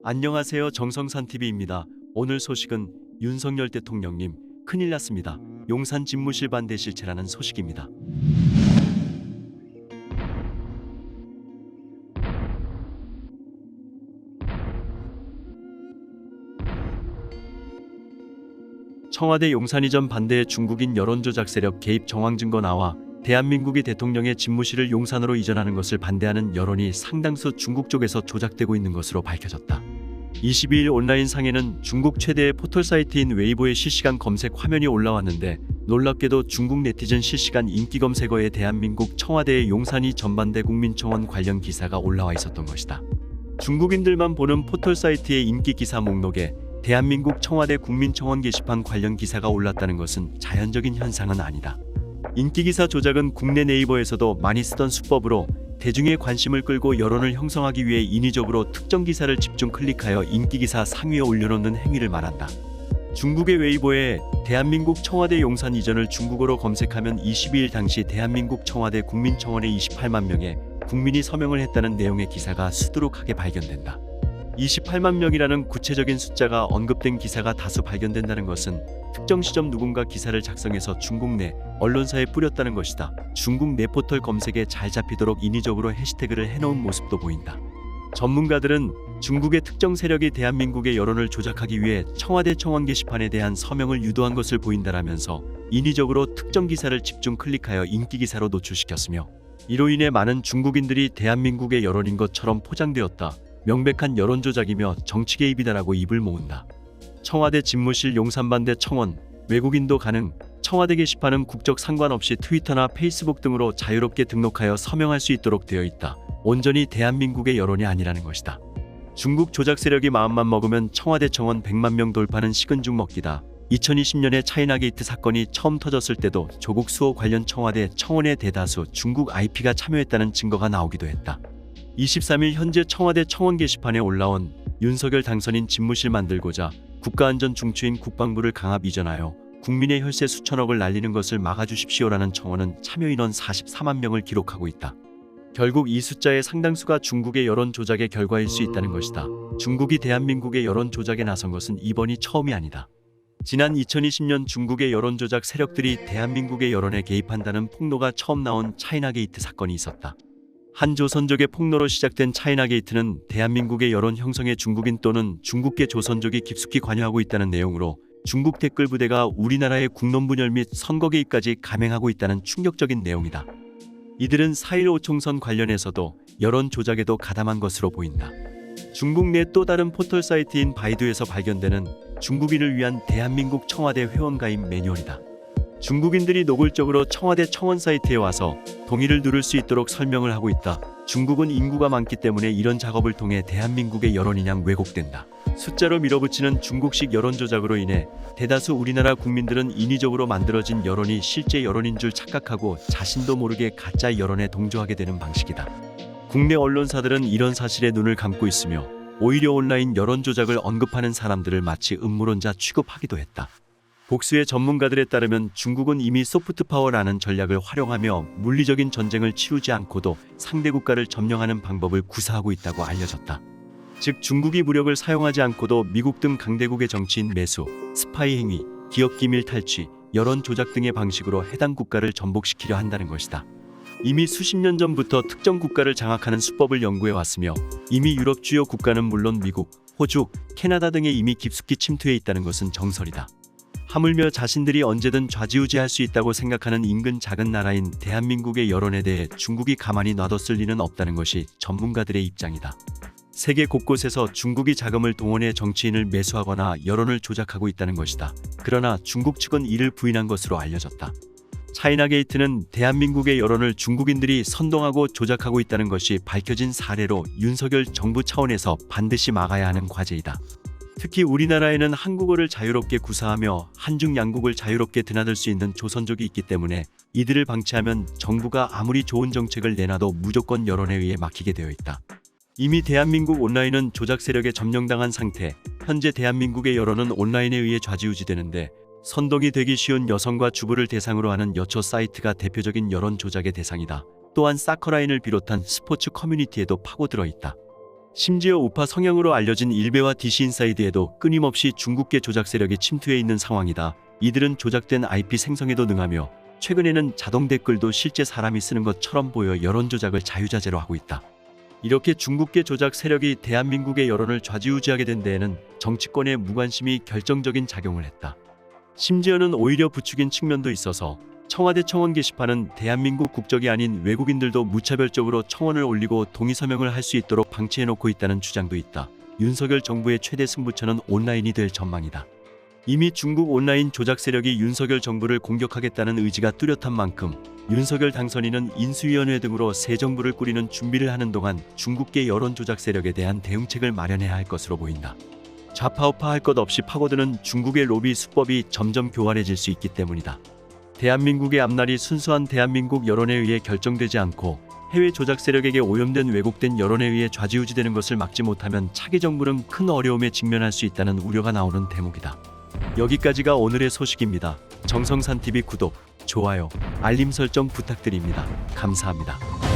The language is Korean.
안녕하세요. 정성산TV입니다. 오늘 소식은 윤석열 대통령님 큰일 났습니다. 용산 집무실 반대 실체라는 소식입니다. 청와대 용산 이전 반대에 중국인 여론조작 세력 개입 정황 증거 나와 대한민국이 대통령의 집무실을 용산으로 이전하는 것을 반대하는 여론이 상당수 중국 쪽에서 조작되고 있는 것으로 밝혀졌다. 22일 온라인상에는 중국 최대의 포털사이트인 웨이보의 실시간 검색 화면이 올라왔는데 놀랍게도 중국 네티즌 실시간 인기 검색어에 대한민국 청와대의 용산이 전반대 국민청원 관련 기사가 올라와 있었던 것이다. 중국인들만 보는 포털사이트의 인기 기사 목록에 대한민국 청와대 국민청원 게시판 관련 기사가 올랐다는 것은 자연적인 현상은 아니다. 인기기사 조작은 국내 네이버에서도 많이 쓰던 수법으로 대중의 관심을 끌고 여론을 형성하기 위해 인위적으로 특정 기사를 집중 클릭하여 인기기사 상위에 올려놓는 행위를 말한다. 중국의 웨이보에 대한민국 청와대 용산 이전을 중국어로 검색하면 22일 당시 대한민국 청와대 국민청원에 28만 명의 국민이 서명을 했다는 내용의 기사가 수두룩하게 발견된다. 28만 명이라는 구체적인 숫자가 언급된 기사가 다수 발견된다는 것은 특정 시점 누군가 기사를 작성해서 중국 내 언론사에 뿌렸다는 것이다. 중국 내 포털 검색에 잘 잡히도록 인위적으로 해시태그를 해놓은 모습도 보인다. 전문가들은 중국의 특정 세력이 대한민국의 여론을 조작하기 위해 청와대 청원 게시판에 대한 서명을 유도한 것을 보인다라면서 인위적으로 특정 기사를 집중 클릭하여 인기 기사로 노출시켰으며 이로 인해 많은 중국인들이 대한민국의 여론인 것처럼 포장되었다. 명백한 여론 조작이며 정치 개입이다라고 입을 모은다. 청와대 집무실 용산 반대 청원, 외국인도 가능. 청와대 게시판은 국적 상관없이 트위터나 페이스북 등으로 자유롭게 등록하여 서명할 수 있도록 되어 있다. 온전히 대한민국의 여론이 아니라는 것이다. 중국 조작 세력이 마음만 먹으면 청와대 청원 100만 명 돌파는 식은 죽 먹기다. 2020년에 차이나게이트 사건이 처음 터졌을 때도 조국 수호 관련 청와대 청원의 대다수 중국 IP가 참여했다는 증거가 나오기도 했다. 23일 현재 청와대 청원 게시판에 올라온 윤석열 당선인 집무실 만들고자 국가안전 중추인 국방부를 강압 이전하여 국민의 혈세 수천억을 날리는 것을 막아주십시오라는 청원은 참여인원 44만 명을 기록하고 있다. 결국 이 숫자의 상당수가 중국의 여론 조작의 결과일 수 있다는 것이다. 중국이 대한민국의 여론 조작에 나선 것은 이번이 처음이 아니다. 지난 2020년 중국의 여론 조작 세력들이 대한민국의 여론에 개입한다는 폭로가 처음 나온 차이나게이트 사건이 있었다. 한 조선족의 폭로로 시작된 차이나게이트는 대한민국의 여론 형성에 중국인 또는 중국계 조선족이 깊숙이 관여하고 있다는 내용으로 중국 댓글 부대가 우리나라의 국론 분열 및 선거 개입까지 감행하고 있다는 충격적인 내용이다. 이들은 4.15 총선 관련해서도 여론 조작에도 가담한 것으로 보인다. 중국 내 또 다른 포털 사이트인 바이두에서 발견되는 중국인을 위한 대한민국 청와대 회원가입 매뉴얼이다. 중국인들이 노골적으로 청와대 청원 사이트에 와서 동의를 누를 수 있도록 설명을 하고 있다. 중국은 인구가 많기 때문에 이런 작업을 통해 대한민국의 여론이냥 왜곡된다. 숫자로 밀어붙이는 중국식 여론 조작으로 인해 대다수 우리나라 국민들은 인위적으로 만들어진 여론이 실제 여론인 줄 착각하고 자신도 모르게 가짜 여론에 동조하게 되는 방식이다. 국내 언론사들은 이런 사실에 눈을 감고 있으며 오히려 온라인 여론 조작을 언급하는 사람들을 마치 음모론자 취급하기도 했다. 복수의 전문가들에 따르면 중국은 이미 소프트 파워라는 전략을 활용하며 물리적인 전쟁을 치르지 않고도 상대 국가를 점령하는 방법을 구사하고 있다고 알려졌다. 즉 중국이 무력을 사용하지 않고도 미국 등 강대국의 정치인 매수, 스파이 행위, 기업 기밀 탈취, 여론 조작 등의 방식으로 해당 국가를 전복시키려 한다는 것이다. 이미 수십 년 전부터 특정 국가를 장악하는 수법을 연구해 왔으며 이미 유럽 주요 국가는 물론 미국, 호주, 캐나다 등에 이미 깊숙이 침투해 있다는 것은 정설이다. 하물며 자신들이 언제든 좌지우지할 수 있다고 생각하는 인근 작은 나라인 대한민국의 여론에 대해 중국이 가만히 놔뒀을 리는 없다는 것이 전문가들의 입장이다. 세계 곳곳에서 중국이 자금을 동원해 정치인을 매수하거나 여론을 조작하고 있다는 것이다. 그러나 중국 측은 이를 부인한 것으로 알려졌다. 차이나게이트는 대한민국의 여론을 중국인들이 선동하고 조작하고 있다는 것이 밝혀진 사례로 윤석열 정부 차원에서 반드시 막아야 하는 과제이다. 특히 우리나라에는 한국어를 자유롭게 구사하며 한중 양국을 자유롭게 드나들 수 있는 조선족이 있기 때문에 이들을 방치하면 정부가 아무리 좋은 정책을 내놔도 무조건 여론에 의해 막히게 되어 있다. 이미 대한민국 온라인은 조작 세력에 점령당한 상태, 현재 대한민국의 여론은 온라인에 의해 좌지우지되는데 선동이 되기 쉬운 여성과 주부를 대상으로 하는 여초 사이트가 대표적인 여론 조작의 대상이다. 또한 사커라인을 비롯한 스포츠 커뮤니티에도 파고들어 있다. 심지어 우파 성향으로 알려진 일베와 DC인사이드에도 끊임없이 중국계 조작 세력이 침투해 있는 상황이다. 이들은 조작된 IP 생성에도 능하며 최근에는 자동 댓글도 실제 사람이 쓰는 것처럼 보여 여론 조작을 자유자재로 하고 있다. 이렇게 중국계 조작 세력이 대한민국의 여론을 좌지우지하게 된 데에는 정치권의 무관심이 결정적인 작용을 했다. 심지어는 오히려 부추긴 측면도 있어서 청와대 청원 게시판은 대한민국 국적이 아닌 외국인들도 무차별적으로 청원을 올리고 동의 서명을 할 수 있도록 방치해놓고 있다는 주장도 있다. 윤석열 정부의 최대 승부처는 온라인이 될 전망이다. 이미 중국 온라인 조작 세력이 윤석열 정부를 공격하겠다는 의지가 뚜렷한 만큼 윤석열 당선인은 인수위원회 등으로 새 정부를 꾸리는 준비를 하는 동안 중국계 여론 조작 세력에 대한 대응책을 마련해야 할 것으로 보인다. 좌파우파 할 것 없이 파고드는 중국의 로비 수법이 점점 교활해질 수 있기 때문이다. 대한민국의 앞날이 순수한 대한민국 여론에 의해 결정되지 않고 해외 조작 세력에게 오염된 왜곡된 여론에 의해 좌지우지되는 것을 막지 못하면 차기 정부는 큰 어려움에 직면할 수 있다는 우려가 나오는 대목이다. 여기까지가 오늘의 소식입니다. 정성산TV 구독, 좋아요, 알림 설정 부탁드립니다. 감사합니다.